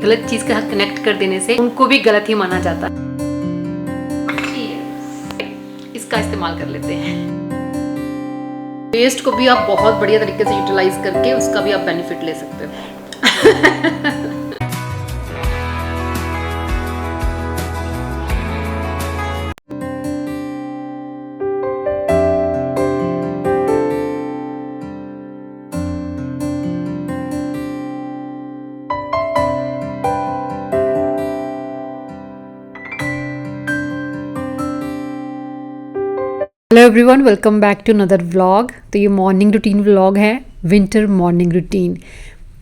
गलत चीज का कनेक्ट कर देने से उनको भी गलत ही माना जाता है। इसका इस्तेमाल कर लेते हैं। वेस्ट को भी आप बहुत बढ़िया तरीके से यूटिलाइज करके उसका भी आप बेनिफिट ले सकते हो। Hello everyone, welcome back to another vlog. तो ये मॉर्निंग रूटीन व्लॉग है, विंटर मॉर्निंग रूटीन।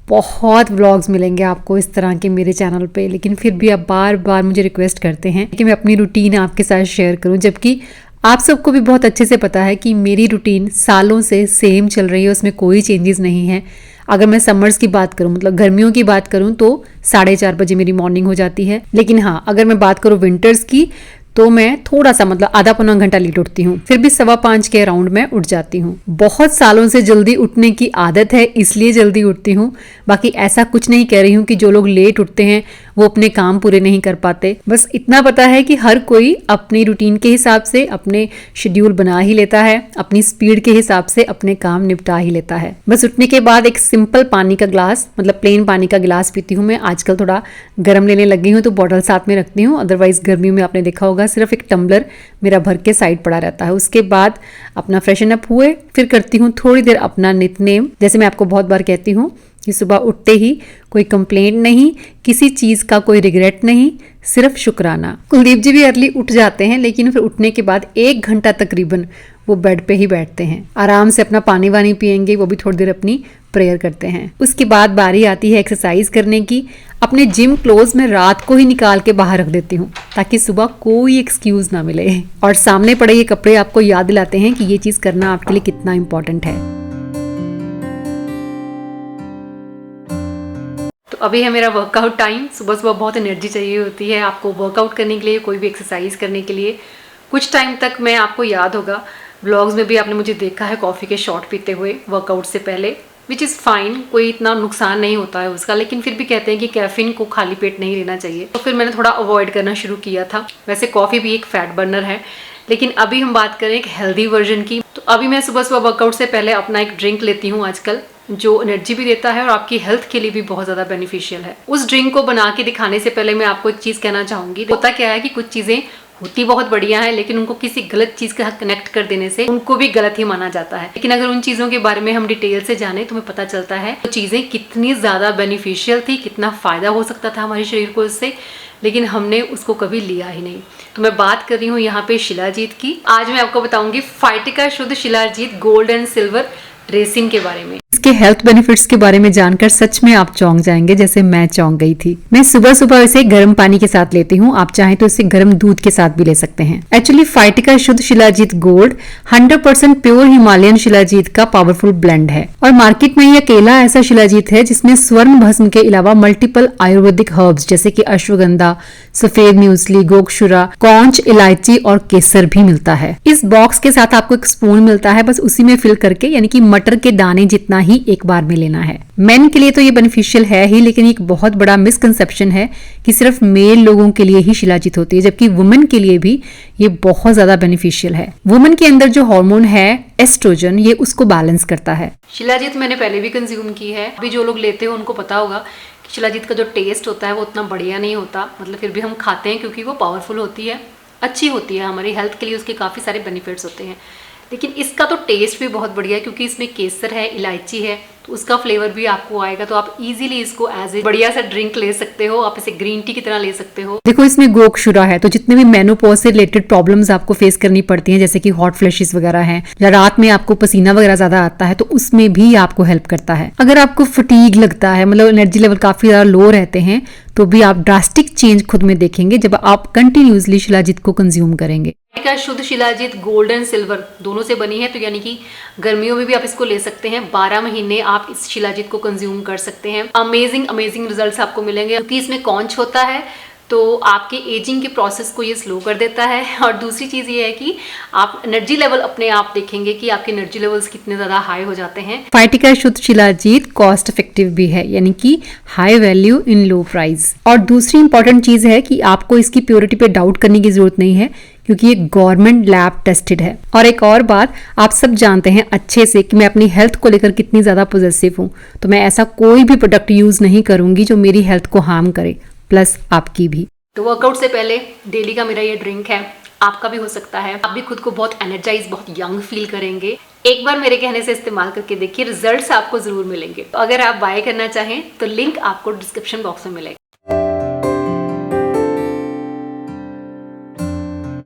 बहुत व्लॉग्स मिलेंगे आपको इस तरह के मेरे चैनल पे, लेकिन फिर भी आप बार बार मुझे रिक्वेस्ट करते हैं कि मैं अपनी रूटीन आपके साथ शेयर करूं, जबकि आप सबको भी बहुत अच्छे से पता है कि मेरी रूटीन सालों से सेम चल रही है, उसमें कोई चेंजेस नहीं है। अगर मैं समर्स की बात करूं, मतलब गर्मियों की बात करूं, तो 4:30 बजे मेरी मॉर्निंग हो जाती है। लेकिन हाँ, अगर मैं बात करूं विंटर्स की, तो मैं थोड़ा सा मतलब आधा पौना घंटा लेट उठती हूँ, फिर भी 5:15 के अराउंड में उठ जाती हूँ। बहुत सालों से जल्दी उठने की आदत है, इसलिए जल्दी उठती हूँ। बाकी ऐसा कुछ नहीं कह रही हूँ कि जो लोग लेट उठते हैं वो अपने काम पूरे नहीं कर पाते। बस इतना पता है कि हर कोई अपनी रूटीन के हिसाब से अपने शेड्यूल बना ही लेता है, अपनी स्पीड के हिसाब से अपने काम निपटा ही लेता है। बस उठने के बाद एक सिंपल पानी का ग्लास, मतलब प्लेन पानी का गिलास पीती हूँ मैं। आजकल थोड़ा गर्म लेने लगी हूँ तो बॉटल साथ में रखती हूँ, अदरवाइज गर्मियों में आपने देखा होगा सिर्फ एक टम्बलर मेरा भर के साइड पड़ा रहता है। उसके बाद अपना फ्रेशन अप हुए, फिर करती हूँ थोड़ी देर अपना नित्यनेम। जैसे मैं आपको बहुत बार कहती हूँ कि सुबह उठते ही कोई कंप्लेंट नहीं, किसी चीज का कोई रिग्रेट नहीं, सिर्फ शुक्राना। कुलदीप जी भी अर्ली उठ जाते हैं, लेकिन फिर उठने के बाद 1 घंटा तकरीबन वो बेड पे ही बैठते हैं, आराम से अपना पानी वानी पियेंगे, वो भी थोड़ी देर अपनी प्रेयर करते हैं। उसके बाद बारी आती है एक्सरसाइज करने की। अपने जिम क्लोथ में रात को ही निकाल के बाहर रख देती हूँ, ताकि सुबह कोई एक्सक्यूज ना मिले, और सामने पड़े ये कपड़े आपको याद दिलाते हैं कि ये चीज करना आपके लिए कितना इंपॉर्टेंट है। तो अभी है मेरा वर्कआउट टाइम। सुबह सुबह बहुत एनर्जी चाहिए होती है आपको वर्कआउट करने के लिए, कोई भी एक्सरसाइज करने के लिए। कुछ टाइम तक मैं, आपको याद होगा व्लॉग्स में भी आपने मुझे देखा है कॉफ़ी के शॉट पीते हुए वर्कआउट से पहले, विच इज़ फाइन, कोई इतना नुकसान नहीं होता है उसका। लेकिन फिर भी कहते हैं कि कैफीन को खाली पेट नहीं लेना चाहिए, तो फिर मैंने थोड़ा अवॉइड करना शुरू किया था। वैसे कॉफ़ी भी एक फैट बर्नर है, लेकिन अभी हम बात करें एक हेल्दी वर्जन की। तो अभी मैं सुबह सुबह वर्कआउट से पहले अपना एक ड्रिंक लेती हूँ आजकल, जो एनर्जी भी देता है और आपकी हेल्थ के लिए भी बहुत ज़्यादा बेनिफिशियल है। उस ड्रिंक को बना के दिखाने से पहले मैं आपको एक चीज़ कहना चाहूँगी। होता क्या है कि कुछ चीज़ें होती बहुत बढ़िया है, लेकिन उनको किसी गलत चीज़ का कनेक्ट कर देने से उनको भी गलत ही माना जाता है। लेकिन अगर उन चीज़ों के बारे में हम डिटेल से जाने तो हमें पता चलता है वो चीज़ें कितनी ज़्यादा बेनिफिशियल थी, कितना फ़ायदा हो सकता था हमारे शरीर को इससे, लेकिन हमने उसको कभी लिया ही नहीं। तो मैं बात कर रही हूँ यहाँ पे शिलाजीत की। आज मैं आपको बताऊंगी फाइटिका शुद्ध shilajit gold and silver resin के बारे में। इसके हेल्थ बेनिफिट्स के बारे में जानकर सच में आप चौंक जाएंगे, जैसे मैं चौंक गई थी। मैं सुबह सुबह इसे गर्म पानी के साथ लेती हूँ, आप चाहें तो इसे गर्म दूध के साथ भी ले सकते हैं। एक्चुअली फाइटिका शुद्ध shilajit gold 100% pure Himalayan shilajit का पावरफुल ब्लेंड है, और मार्केट में ये अकेला ऐसा शिलाजीत है जिसमें स्वर्ण भस्म के अलावा मल्टीपल आयुर्वेदिक हर्ब्स जैसे कि अश्वगंधा, सफेद म्यूसली, गोक्षुरा, कौंच, इलायची और केसर भी मिलता है। इस बॉक्स के साथ आपको एक स्पून मिलता है, बस उसी में फिल करके, यानी कि मटर के दाने जितना ही एक बार में लेना है। मेन के लिए तो ये बेनिफिशियल है ही, लेकिन एक बहुत बड़ा मिसकंसेप्शन है कि सिर्फ मेल लोगों के लिए ही शिलाजीत होती है, जबकि वुमेन के लिए भी ये बहुत ज्यादा बेनिफिशियल है। वुमेन के अंदर जो हार्मोन है एस्ट्रोजन, ये उसको बैलेंस करता है। शिलाजीत मैंने पहले भी कंज्यूम की है, अभी जो लोग लेते हो उनको पता होगा कि शिलाजीत का जो टेस्ट होता है वो उतना बढ़िया नहीं होता, मतलब फिर भी हम खाते हैं क्योंकि वो पावरफुल होती है, अच्छी होती है, हमारी हेल्थ के लिए उसके काफ़ी सारे बेनिफिट्स होते हैं। लेकिन इसका तो टेस्ट भी बहुत बढ़िया है, क्योंकि इसमें केसर है, इलायची है, तो उसका फ्लेवर भी आपको आएगा। तो आप इजीली इसको एज ए बढ़िया सा ड्रिंक ले सकते हो, आप इसे ग्रीन टी की तरह ले सकते हो। देखो इसमें गोक्षुरा है, तो जितने भी मेनोपॉज से रिलेटेड प्रॉब्लम्स आपको फेस करनी पड़ती हैं, जैसे कि हॉट फ्लैशेस वगैरह हैं, या रात में आपको पसीना वगैरह ज्यादा आता है, तो उसमें भी आपको हेल्प करता है। अगर आपको फटीग लगता है, मतलब एनर्जी लेवल काफी ज्यादा लो रहते हैं, तो भी आप ड्रास्टिक चेंज खुद में देखेंगे जब आप कंटिन्यूसली शिलाजीत को कंज्यूम करेंगे। शुद्ध शिलाजीत गोल्ड एंड सिल्वर दोनों से बनी है, तो यानी कि गर्मियों में भी आप इसको ले सकते हैं। 12 महीने आप इस शिलाजीत को कंज्यूम कर सकते हैं। अमेजिंग अमेजिंग रिजल्ट्स आपको मिलेंगे, क्योंकि इसमें कौंच होता है, तो आपके एजिंग के प्रोसेस को ये स्लो कर देता है। और दूसरी चीज़ ये है कि आप एनर्जी लेवल अपने आप देखेंगे कि आपके एनर्जी लेवल्स कितने ज़्यादा हाई हो जाते हैं। फाइटिका शुद्ध शिलाजीत कॉस्ट इफेक्टिव भी है, यानी कि high value in low price. और दूसरी इंपॉर्टेंट चीज़ है कि आपको इसकी प्योरिटी पे डाउट करने की जरूरत नहीं है, क्योंकि ये गवर्नमेंट लैब टेस्टेड है। और एक और बात, आप सब जानते हैं अच्छे से कि मैं अपनी हेल्थ को लेकर कितनी ज़्यादा पॉजिटिव हूँ, तो मैं ऐसा कोई भी प्रोडक्ट यूज़ नहीं करूँगी जो मेरी हेल्थ को हार्म करे, प्लस आपकी भी। तो वर्कआउट से पहले डेली का मेरा ये ड्रिंक है, आपका भी हो सकता है। आप भी खुद को बहुत एनर्जाइज, बहुत यंग फील करेंगे। एक बार मेरे कहने से इस्तेमाल करके देखिए, रिजल्ट्स आपको जरूर मिलेंगे। तो अगर आप बाय करना चाहें तो लिंक आपको डिस्क्रिप्शन बॉक्स में मिलेगा।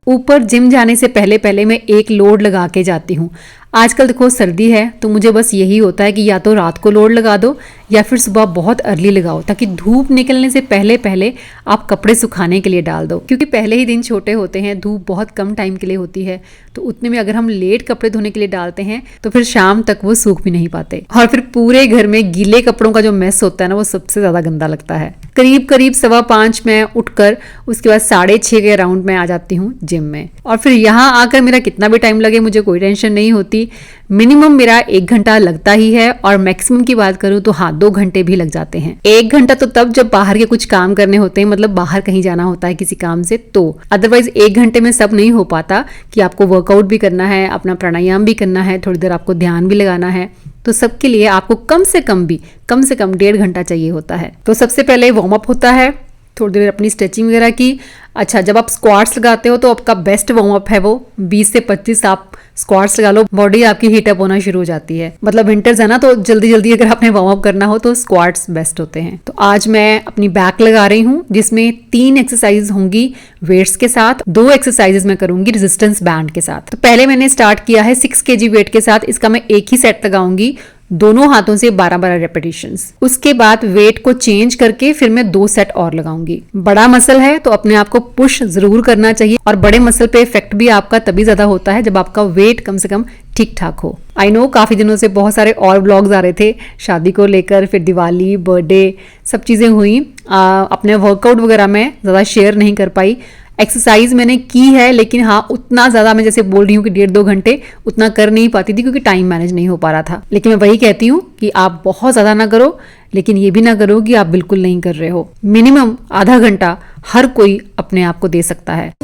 ऊपर जिम जाने से पहले पहले मैं एक लोड लगा के जाती हूँ। आजकल देखो सर्दी है, तो मुझे बस यही होता है कि या तो रात को लोड लगा दो या फिर सुबह बहुत अर्ली लगाओ, ताकि धूप निकलने से पहले पहले आप कपड़े सुखाने के लिए डाल दो। क्योंकि पहले ही दिन छोटे होते हैं, धूप बहुत कम टाइम के लिए होती है, तो उतने में अगर हम लेट कपड़े धोने के लिए डालते हैं तो फिर शाम तक वो सूख भी नहीं पाते। और फिर पूरे घर में गीले कपड़ों का जो मेस होता है ना, वो सबसे ज्यादा गंदा लगता है। करीब करीब 5:15 में उठकर उसके बाद 6:30 के अराउंड में आ जाती हूँ जिम में। और फिर यहाँ आकर मेरा कितना भी टाइम लगे मुझे कोई टेंशन नहीं होती। मिनिमम मेरा 1 घंटा लगता ही है, और मैक्सिमम की बात करूँ तो हाँ 2 घंटे भी लग जाते हैं। 1 घंटा तो तब जब बाहर के कुछ काम करने होते हैं, मतलब बाहर कहीं जाना होता है किसी काम से, तो अदरवाइज 1 घंटे में सब नहीं हो पाता कि आपको वर्कआउट भी करना है, अपना प्राणायाम भी करना है, थोड़ी देर आपको ध्यान भी लगाना है। तो सबके लिए आपको कम से कम 1.5 घंटा चाहिए होता है। तो सबसे पहले वार्म अप होता है, थोड़ी देर अपनी स्ट्रेचिंग वगैरह की। अच्छा, जब आप स्क्वाट्स लगाते हो तो आपका बेस्ट वार्म अप है वो 20 से 25 आप स्क्वाट्स लगा लो, बॉडी आपकी हीट अप होना शुरू हो जाती है। मतलब विंटर्स है ना, तो जल्दी जल्दी अगर आपने वार्म अप करना हो तो स्क्वाट्स बेस्ट होते हैं। तो आज मैं अपनी बैक लगा रही हूँ, जिसमें 3 एक्सरसाइज होंगी वेट्स के साथ, 2 एक्सरसाइजेज मैं करूंगी रेजिस्टेंस बैंड के साथ। तो पहले मैंने स्टार्ट किया है 6 kg वेट के साथ। इसका मैं एक ही सेट लगाऊंगी, दोनों हाथों से 12-12 रेपिटेशंस। उसके बाद वेट को चेंज करके फिर मैं 2 सेट और लगाऊंगी। बड़ा मसल है तो अपने आप को पुश जरूर करना चाहिए, और बड़े मसल पे इफेक्ट भी आपका तभी ज्यादा होता है जब आपका वेट कम से कम ठीक ठाक हो। आई नो काफी दिनों से बहुत सारे और ब्लॉग्स आ रहे थे शादी को लेकर, फिर दिवाली, बर्थडे, सब चीजें हुई। अपने वर्कआउट वगैरह में ज्यादा शेयर नहीं कर पाई। एक्सरसाइज मैंने की है, लेकिन हाँ उतना ज़्यादा मैं जैसे बोल रही हूँ कि 1.5-2 घंटे उतना कर नहीं पाती थी, क्योंकि टाइम मैनेज नहीं हो पा रहा था। लेकिन मैं वही कहती हूँ कि आप बहुत ज़्यादा ना करो, लेकिन ये भी ना करो कि आप बिल्कुल नहीं कर रहे हो। मिनिमम आधा घंटा हर कोई अपने आप को दे सकता है।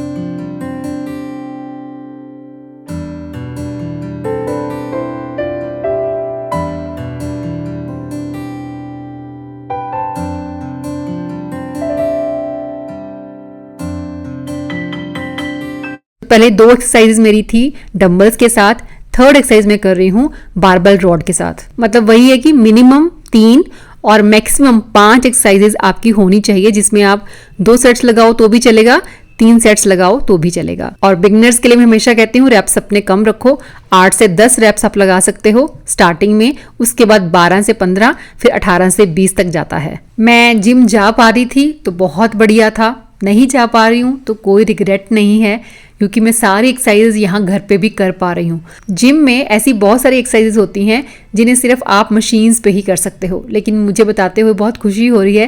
पहले 2 एक्सरसाइजेज मेरी थी डंबल्स के साथ, 3rd एक्सरसाइज मैं कर रही हूँ बारबेल रॉड के साथ। मतलब वही है कि मिनिमम 3 और मैक्सिमम 5 एक्सरसाइजेज आपकी होनी चाहिए, जिसमें आप 2 सेट्स लगाओ तो भी चलेगा, 3 सेट्स लगाओ तो भी चलेगा। और बिगनर्स के लिए मैं हमेशा कहती हूँ रैप्स अपने कम रखो, 8 से 10 रैप्स आप लगा सकते हो स्टार्टिंग में, उसके बाद 12 से 15, फिर 18 से 20 तक जाता है। मैं जिम जा पा रही थी तो बहुत बढ़िया था, नहीं जा पा रही हूँ तो कोई रिग्रेट नहीं है, क्योंकि मैं सारी एक्सरसाइजेज यहाँ घर पे भी कर पा रही हूँ। जिम में ऐसी बहुत सारी एक्सरसाइजेज होती हैं जिन्हें सिर्फ आप मशीन्स पे ही कर सकते हो, लेकिन मुझे बताते हुए बहुत खुशी हो रही है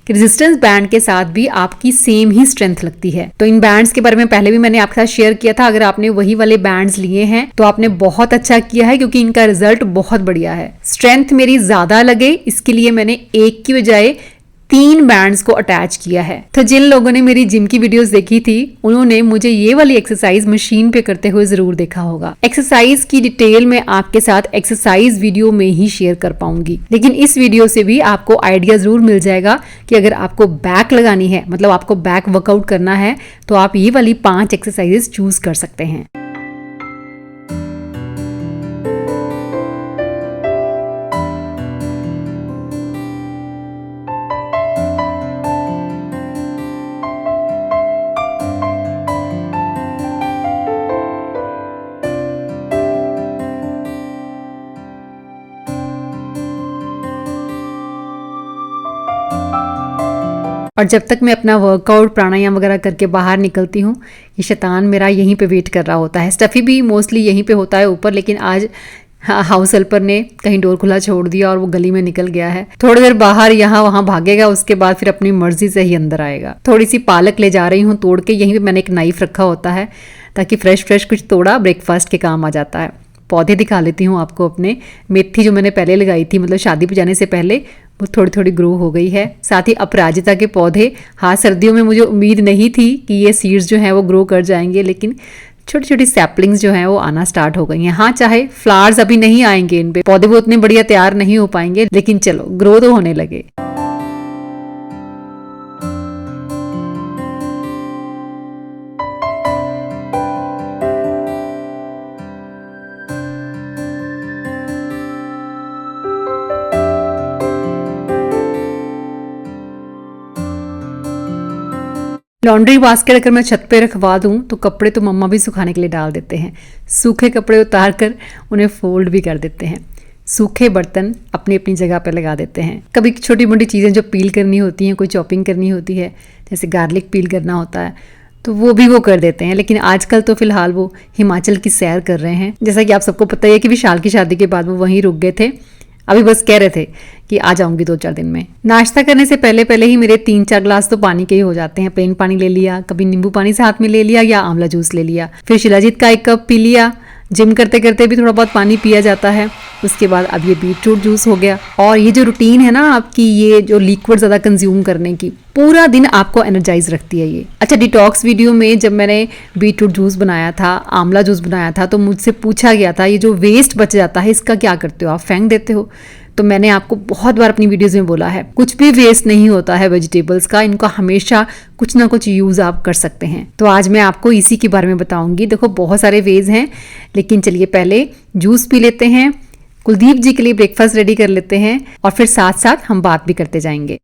कि रेजिस्टेंस बैंड के साथ भी आपकी सेम ही स्ट्रेंथ लगती है। तो इन बैंड्स के बारे में पहले भी मैंने आपके साथ शेयर किया था। अगर आपने वही वाले बैंड्स लिए हैं तो आपने बहुत अच्छा किया है, क्योंकि इनका रिजल्ट बहुत बढ़िया है। स्ट्रेंथ मेरी ज्यादा लगे इसके लिए मैंने 1 की बजाय 3 बैंड्स को अटैच किया है। तो जिन लोगों ने मेरी जिम की वीडियोस देखी थी उन्होंने मुझे ये वाली एक्सरसाइज मशीन पे करते हुए जरूर देखा होगा। एक्सरसाइज की डिटेल मैं आपके साथ एक्सरसाइज वीडियो में ही शेयर कर पाऊंगी, लेकिन इस वीडियो से भी आपको आइडिया जरूर मिल जाएगा कि अगर आपको बैक लगानी है, मतलब आपको बैक वर्कआउट करना है, तो आप ये वाली 5 एक्सरसाइजेस चूज कर सकते हैं। और जब तक मैं अपना वर्कआउट प्राणायाम वगैरह करके बाहर निकलती हूँ, ये शैतान मेरा यहीं पे वेट कर रहा होता है। स्टफी भी मोस्टली यहीं पे होता है ऊपर, लेकिन आज हाँ, हाउस हेल्पर ने कहीं डोर खुला छोड़ दिया और वो गली में निकल गया है। थोड़ी देर बाहर यहाँ वहाँ भागेगा, उसके बाद फिर अपनी मर्जी से ही अंदर आएगा। थोड़ी सी पालक ले जा रही हूँ तोड़ के, यहीं पे मैंने एक नाइफ रखा होता है ताकि फ्रेश फ्रेश कुछ तोड़ा ब्रेकफास्ट के काम आ जाता है। पौधे दिखा लेती हूँ आपको अपने। मेथी जो मैंने पहले लगाई थी, मतलब शादी पे जाने से पहले, वो थोड़ी थोड़ी ग्रो हो गई है। साथ ही अपराजिता के पौधे, हाँ सर्दियों में मुझे उम्मीद नहीं थी कि ये सीड्स जो हैं वो ग्रो कर जाएंगे, लेकिन छोटी छोटी सैपलिंग्स जो हैं वो आना स्टार्ट हो गई हैं। हाँ, चाहे फ्लावर्स अभी नहीं आएंगे इन पे, पौधे वो उतने बढ़िया तैयार नहीं हो पाएंगे, लेकिन चलो ग्रो तो होने लगे। लॉन्ड्री बास्केट अगर मैं छत पे रखवा दूं तो कपड़े तो मम्मा भी सुखाने के लिए डाल देते हैं। सूखे कपड़े उतार कर उन्हें फोल्ड भी कर देते हैं। सूखे बर्तन अपनी अपनी जगह पर लगा देते हैं। कभी छोटी मोटी चीज़ें जो पील करनी होती हैं, कोई चॉपिंग करनी होती है, जैसे गार्लिक पील करना होता है, तो वो भी वो कर देते हैं। लेकिन आजकल तो फिलहाल वो हिमाचल की सैर कर रहे हैं। जैसा कि आप सबको पता है कि विशाल की शादी के बाद वो वहीं रुक गए थे। अभी बस कह रहे थे कि आ जाऊंगी 2-4 दिन में। नाश्ता करने से पहले पहले ही मेरे 3-4 ग्लास तो पानी के ही हो जाते हैं। प्लेन पानी ले लिया, कभी नींबू पानी साथ में ले लिया या आंवला जूस ले लिया, फिर शिलाजीत का 1 कप पी लिया। जिम करते करते भी थोड़ा बहुत पानी पिया जाता है। उसके बाद अब ये बीटरूट जूस हो गया। और ये जो रूटीन है ना आपकी, ये जो लिक्विड ज़्यादा कंज्यूम करने की, पूरा दिन आपको एनर्जाइज रखती है ये। अच्छा, डिटॉक्स वीडियो में जब मैंने बीटरूट जूस बनाया था, आंवला जूस बनाया था, तो मुझसे पूछा गया था ये जो वेस्ट बच जाता है इसका क्या करते हो, आप फेंक देते हो? तो मैंने आपको बहुत बार अपनी वीडियोस में बोला है, कुछ भी वेस्ट नहीं होता है वेजिटेबल्स का, इनका हमेशा कुछ ना कुछ यूज़ आप कर सकते हैं। तो आज मैं आपको इसी के बारे में बताऊंगी। देखो बहुत सारे वेज हैं, लेकिन चलिए पहले जूस पी लेते हैं, कुलदीप जी के लिए ब्रेकफास्ट रेडी कर लेते हैं और फिर साथ साथ हम बात भी करते जाएंगे।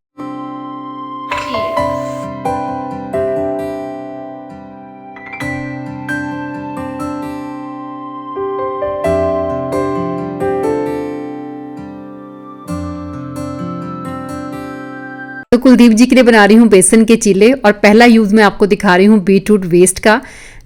तो कुलदीप जी के लिए बना रही हूँ बेसन के चीले और पहला यूज़ मैं आपको दिखा रही हूँ बीटरूट वेस्ट का,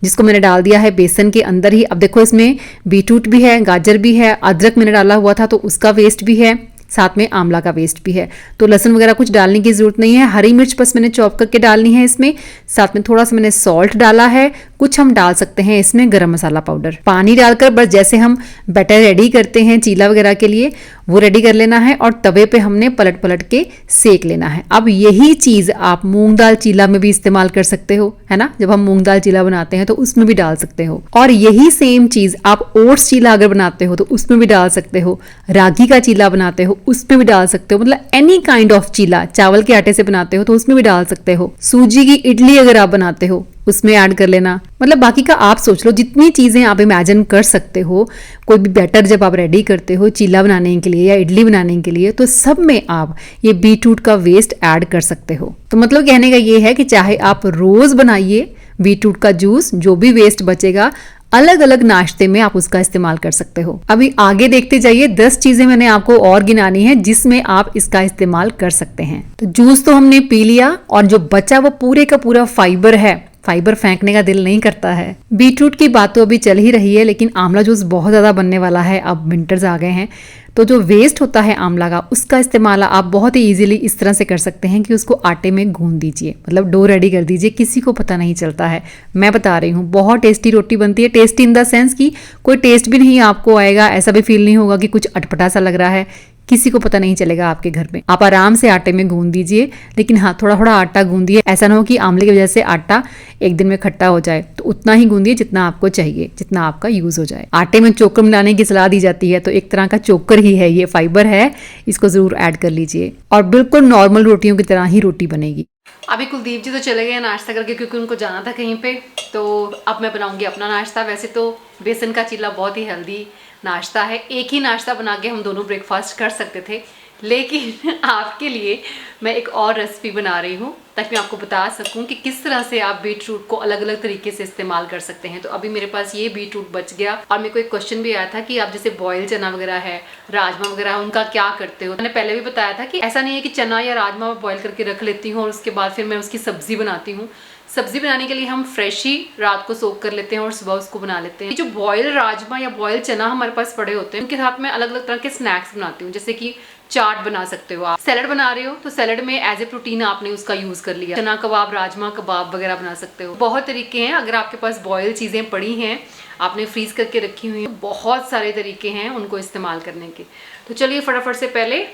जिसको मैंने डाल दिया है बेसन के अंदर ही। अब देखो इसमें बीटरूट भी है, गाजर भी है, अदरक मैंने डाला हुआ था तो उसका वेस्ट भी है, साथ में आंवला का वेस्ट भी है। तो लहसुन वगैरह कुछ डालने की जरूरत नहीं है। हरी मिर्च बस मैंने चॉप करके डालनी है इसमें। साथ में थोड़ा सा मैंने सॉल्ट डाला है। कुछ हम डाल सकते हैं इसमें गरम मसाला पाउडर। पानी डालकर बस जैसे हम बैटर रेडी करते हैं चीला वगैरह के लिए, वो रेडी कर लेना है और तवे पे हमने पलट पलट के सेक लेना है। अब यही चीज़ आप मूंग दाल चीला में भी इस्तेमाल कर सकते हो, है ना। जब हम मूंग दाल चीला बनाते हैं तो उसमें भी डाल सकते हो। और यही सेम चीज़ आप ओट्स चीला अगर बनाते हो तो उसमें भी डाल सकते हो। रागी का चीला बनाते हो उसमें भी डाल सकते हो। मतलब एनी काइंड ऑफ चीला, चावल के आटे से बनाते हो तो उसमें भी डाल सकते हो। सूजी की इडली अगर आप बनाते हो उसमें ऐड कर लेना। मतलब बाकी का आप सोच लो, जितनी चीज़ें आप इमेजिन कर सकते हो। कोई भी बैटर जब आप रेडी करते हो चीला बनाने के लिए या इडली बनाने के लिए, तो सब में आप ये बीटरूट का वेस्ट ऐड कर सकते हो। तो मतलब कहने का ये है कि चाहे आप रोज़ बनाइए बीटरूट का जूस, जो भी वेस्ट बचेगा अलग अलग नाश्ते में आप उसका इस्तेमाल कर सकते हो। अभी आगे देखते जाइए, 10 चीजें मैंने आपको और गिनानी है जिसमें आप इसका इस्तेमाल कर सकते हैं। तो जूस तो हमने पी लिया और जो बचा वो पूरे का पूरा फाइबर है। फाइबर फेंकने का दिल नहीं करता है। बीटरूट की बात तो अभी चल ही रही है, लेकिन आंवला जूस बहुत ज़्यादा बनने वाला है। अब विंटर्स आ गए हैं तो जो वेस्ट होता है आंवला का, उसका इस्तेमाल आप बहुत ही इजीली इस तरह से कर सकते हैं कि उसको आटे में गूंद दीजिए, मतलब डो रेडी कर दीजिए, किसी को पता नहीं चलता है। मैं बता रही हूँ बहुत टेस्टी रोटी बनती है। टेस्टी इन द सेंस कि कोई टेस्ट भी नहीं आपको आएगा, ऐसा भी फील नहीं होगा कि कुछ अटपटा सा लग रहा है, किसी को पता नहीं चलेगा आपके घर में। आप आराम से आटे में गूंद दीजिए, लेकिन हाँ थोड़ा थोड़ा आटा गूंदिए। ऐसा ना हो कि आंवले की वजह से आटा एक दिन में खट्टा हो जाए। तो उतना ही गूंदिए जितना आपको चाहिए, जितना आपका यूज हो जाए। आटे में चोकर मिलाने की सलाह दी जाती है, तो एक तरह का चोकर ही है ये, फाइबर है, इसको जरूर ऐड कर लीजिए और बिल्कुल नॉर्मल रोटियों की तरह ही रोटी बनेगी। अभी कुलदीप जी तो चले गए नाश्ता करके, क्योंकि उनको जाना था कहीं पे। तो अब मैं बनाऊंगी अपना नाश्ता। वैसे तो बेसन का चीला बहुत ही हेल्दी नाश्ता है, एक ही नाश्ता बना के हम दोनों ब्रेकफास्ट कर सकते थे, लेकिन आपके लिए मैं एक और रेसिपी बना रही हूँ ताकि मैं आपको बता सकूँ कि किस तरह से आप बीटरूट को अलग अलग तरीके से इस्तेमाल कर सकते हैं। तो अभी मेरे पास ये बीटरूट बच गया और मेरे को एक क्वेश्चन भी आया था कि आप जैसे बॉयल चना वगैरह है, राजमा वगैरह है, उनका क्या करते हो। मैंने पहले भी बताया था कि ऐसा नहीं है कि चना या राजमा बॉयल करके रख लेती हूँ और उसके बाद फिर मैं उसकी सब्जी बनाती हूँ। सब्जी बनाने के लिए हम फ्रेश ही रात को सोक कर लेते हैं और सुबह उसको बना लेते हैं। जो बॉयल राजमा या बॉयल चना हमारे पास पड़े होते हैं, उनके साथ में अलग अलग तरह के स्नैक्स बनाती हूँ। जैसे कि चाट बना सकते हो आप, सैलड बना रहे हो तो सैलड में एज ए प्रोटीन आपने उसका यूज कर लिया, चना कबाब, राजमा कबाब वगैरह बना सकते हो। बहुत तरीके हैं। अगर आपके पास बॉयल चीजें पड़ी हैं, आपने फ्रीज करके रखी हुई हैं, बहुत सारे तरीके हैं उनको इस्तेमाल करने के। तो चलिए फटाफट से पहले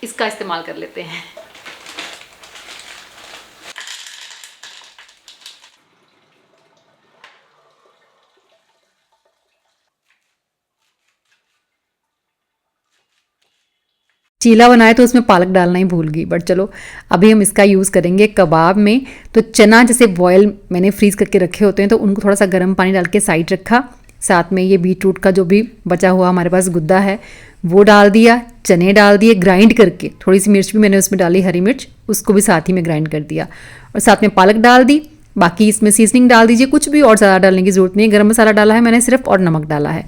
इसका इस्तेमाल कर लेते हैं। चीला बनाए तो उसमें पालक डालना ही भूल गई, बट चलो अभी हम इसका यूज़ करेंगे कबाब में। तो चना जैसे बॉयल मैंने फ्रीज़ करके रखे होते हैं तो उनको थोड़ा सा गर्म पानी डाल के साइड रखा। साथ में ये बीटरूट का जो भी बचा हुआ हमारे पास गुद्दा है वो डाल दिया, चने डाल दिए ग्राइंड करके, थोड़ी सी मिर्च भी मैंने उसमें डाली, हरी मिर्च, उसको भी साथ ही में ग्राइंड कर दिया, और साथ में पालक डाल दी। बाकी इसमें सीजनिंग डाल दीजिए, कुछ भी और ज़्यादा डालने की ज़रूरत नहीं है। गरम मसाला डाला है मैंने सिर्फ, और नमक डाला है।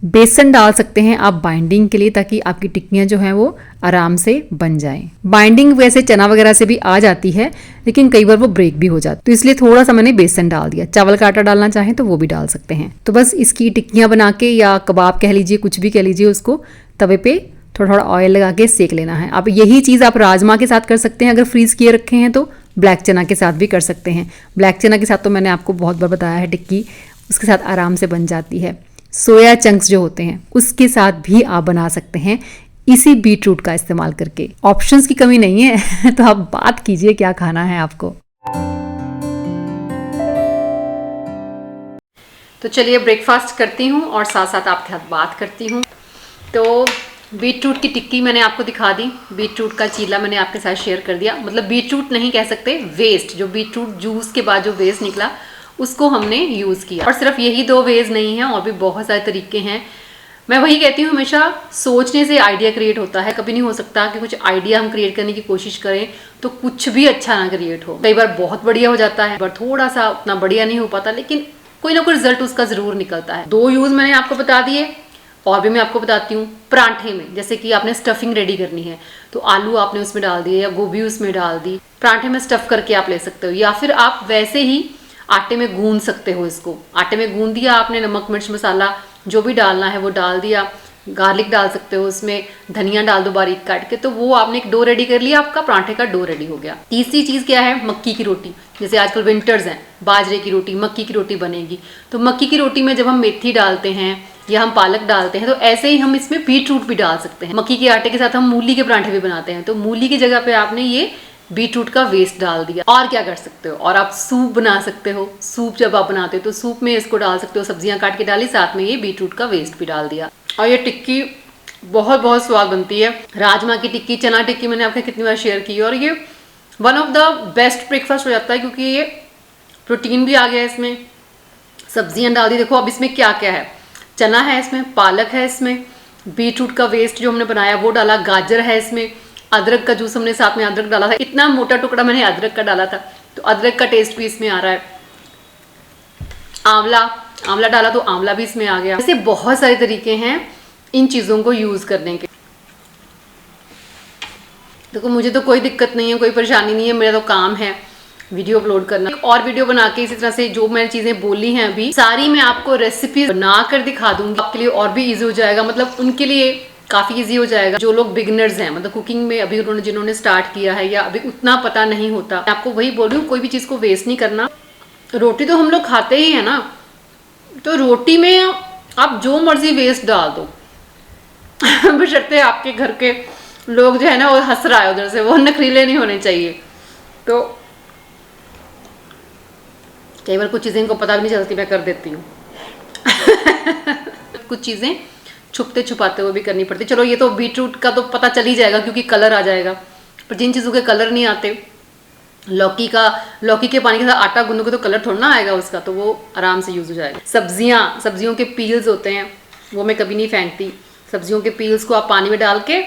बेसन डाल सकते हैं आप बाइंडिंग के लिए, ताकि आपकी टिक्कियाँ जो हैं वो आराम से बन जाएं। बाइंडिंग वैसे चना वगैरह से भी आ जाती है, लेकिन कई बार वो ब्रेक भी हो जाती है, तो इसलिए थोड़ा सा मैंने बेसन डाल दिया। चावल का आटा डालना चाहें तो वो भी डाल सकते हैं। तो बस इसकी टिक्कियाँ बना के, या कबाब कह लीजिए, कुछ भी कह लीजिए, उसको तवे पे थोड़ा थोड़ा ऑयल लगा के सेक लेना है। अब यही चीज़ आप राजमा के साथ कर सकते हैं, अगर फ्रीज किए रखे हैं तो ब्लैक चना के साथ भी कर सकते हैं। ब्लैक चना के साथ तो मैंने आपको बहुत बार बताया है, टिक्की उसके साथ आराम से बन जाती है। सोया चंक्स जो होते हैं उसके साथ भी आप बना सकते हैं इसी बीटरूट का इस्तेमाल करके। ऑप्शंस की कमी नहीं है तो आप बात कीजिए क्या खाना है आपको। तो चलिए ब्रेकफास्ट करती हूँ और साथ साथ आपके साथ बात करती हूँ। तो बीटरूट की टिक्की मैंने आपको दिखा दी, बीटरूट का चीला मैंने आपके साथ शेयर कर दिया। मतलब बीटरूट नहीं कह सकते, वेस्ट, जो बीटरूट जूस के बाद जो वेस्ट निकला उसको हमने यूज़ किया। और सिर्फ यही 2 वेज नहीं है, और भी बहुत सारे तरीके हैं। मैं वही कहती हूँ, हमेशा सोचने से आइडिया क्रिएट होता है। कभी नहीं हो सकता कि कुछ आइडिया हम क्रिएट करने की कोशिश करें तो कुछ भी अच्छा ना क्रिएट हो। कई बार बहुत बढ़िया हो जाता है, पर थोड़ा सा उतना बढ़िया नहीं हो पाता, लेकिन कोई ना कोई रिजल्ट उसका ज़रूर निकलता है। 2 यूज़ मैंने आपको बता दिए, और भी मैं आपको बताती हूँ। पराठे में जैसे कि आपने स्टफिंग रेडी करनी है तो आलू आपने उसमें डाल दिए या गोभी उसमें डाल दी, पराठे में स्टफ करके आप ले सकते हो। या फिर आप वैसे ही आटे में गूंद सकते हो इसको। आटे में गूंद दिया आपने, नमक मिर्च मसाला जो भी डालना है वो डाल दिया, गार्लिक डाल सकते हो उसमें, धनिया डाल दो बारीक काट के, तो वो आपने एक डो रेडी कर लिया, आपका पराठे का डो रेडी हो गया। तीसरी चीज़ क्या है, मक्की की रोटी। जैसे आजकल विंटर्स हैं, बाजरे की रोटी, मक्की की रोटी बनेगी। तो मक्की की रोटी में जब हम मेथी डालते हैं या हम पालक डालते हैं, तो ऐसे ही हम इसमें बीटरूट भी डाल सकते हैं। मक्की के आटे के साथ हम मूली के पराठे भी बनाते हैं, तो मूली की जगह पे आपने ये बीटरूट का वेस्ट डाल दिया। और क्या कर सकते हो, और आप सूप बना सकते हो। सूप जब आप बनाते हो तो सूप में इसको डाल सकते हो, सब्जियां काट के डाली, साथ में ये बीटरूट का वेस्ट भी डाल दिया, और ये टिक्की बहुत बहुत स्वाद बनती है। राजमा की टिक्की, चना टिक्की मैंने आपके कितनी बार शेयर की, और ये one of the best breakfast हो जाता है, क्योंकि ये प्रोटीन भी आ गया इसमें, सब्जियां डाल दी। देखो अब इसमें क्या क्या है, चना है इसमें, पालक है इसमें, बीटरूट का वेस्ट जो हमने बनाया वो डाला, गाजर है इसमें, अदरक का जूस हमने साथ में अदरक डाला था, इतना मोटा टुकड़ा मैंने अदरक का डाला था, तो अदरक का टेस्ट भी इसमें आ रहा है। आंवला, आंवला डाला तो आंवला भी इसमें आ गया। ऐसे बहुत सारे तरीके हैं इन चीज़ों को यूज़ करने के। देखो मुझे तो कोई दिक्कत नहीं है, कोई परेशानी नहीं है, मेरा तो काम है वीडियो अपलोड करना। एक और वीडियो बना के इसी तरह से जो मैंने चीज़ें बोली हैं अभी सारी मैं आपको रेसिपी बना कर दिखा दूंगी, आपके लिए और भी ईजी हो जाएगा। मतलब उनके लिए काफ़ी ईजी हो जाएगा जो लोग बिगिनर्स हैं, मतलब कुकिंग में अभी उन्होंने जिन्होंने स्टार्ट किया है या अभी उतना पता नहीं होता। मैं आपको वही बोल रही हूँ, कोई भी चीज़ को वेस्ट नहीं करना। रोटी तो हम लोग खाते ही है ना, तो रोटी में आप जो मर्जी वेस्ट डाल दो बशर्ते आपके घर के लोग जो है ना वो हंस रहा है उधर से, वो नखरीले नहीं होने चाहिए। तो कई बार कुछ चीज़ें इनको पता भी नहीं चलती, मैं कर देती हूँ कुछ चीज़ें छुपते छुपाते हुए भी करनी पड़ती। चलो ये तो बीटरूट का तो पता चल ही जाएगा क्योंकि कलर आ जाएगा, पर जिन चीज़ों के कलर नहीं आते, लौकी के पानी के साथ आटा गूंदोगे तो कलर थोड़ा ना आएगा उसका, तो वो आराम से यूज़ हो जाएगा। सब्जियों के पील्स होते हैं वो मैं कभी नहीं फेंकती। सब्जियों के पील्स को आप पानी में डाल के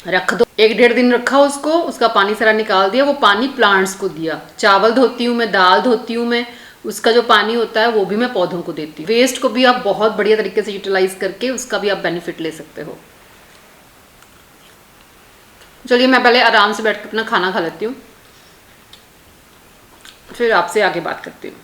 रख दो, 1-1.5 दिन रखा उसको, उसका पानी सारा निकाल दिया, वो पानी प्लांट्स को दिया। चावल धोती हूँ मैं, दाल धोती हूँ मैं, उसका जो पानी होता है वो भी मैं पौधों को देती हूँ। वेस्ट को भी आप बहुत बढ़िया तरीके से यूटिलाइज करके उसका भी आप बेनिफिट ले सकते हो। चलिए मैं पहले आराम से बैठ कर अपना खाना खा लेती हूँ, फिर आपसे आगे बात करती हूँ।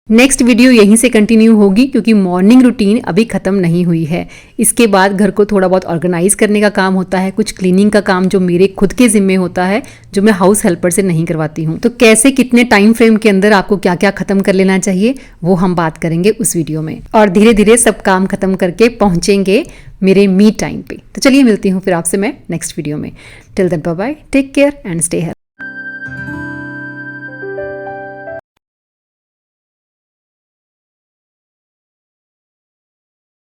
नेक्स्ट वीडियो यहीं से कंटिन्यू होगी क्योंकि मॉर्निंग रूटीन अभी ख़त्म नहीं हुई है। इसके बाद घर को थोड़ा बहुत ऑर्गेनाइज करने का काम होता है, कुछ क्लीनिंग का काम जो मेरे खुद के ज़िम्मे होता है, जो मैं हाउस हेल्पर से नहीं करवाती हूँ। तो कैसे कितने टाइम फ्रेम के अंदर आपको क्या क्या ख़त्म कर लेना चाहिए वो हम बात करेंगे उस वीडियो में, और धीरे धीरे सब काम ख़त्म करके पहुँचेंगे मेरे मी टाइम पे। तो चलिए मिलती हूँ फिर आपसे मैं नेक्स्ट वीडियो में। Till then bye bye, take care and stay healthy.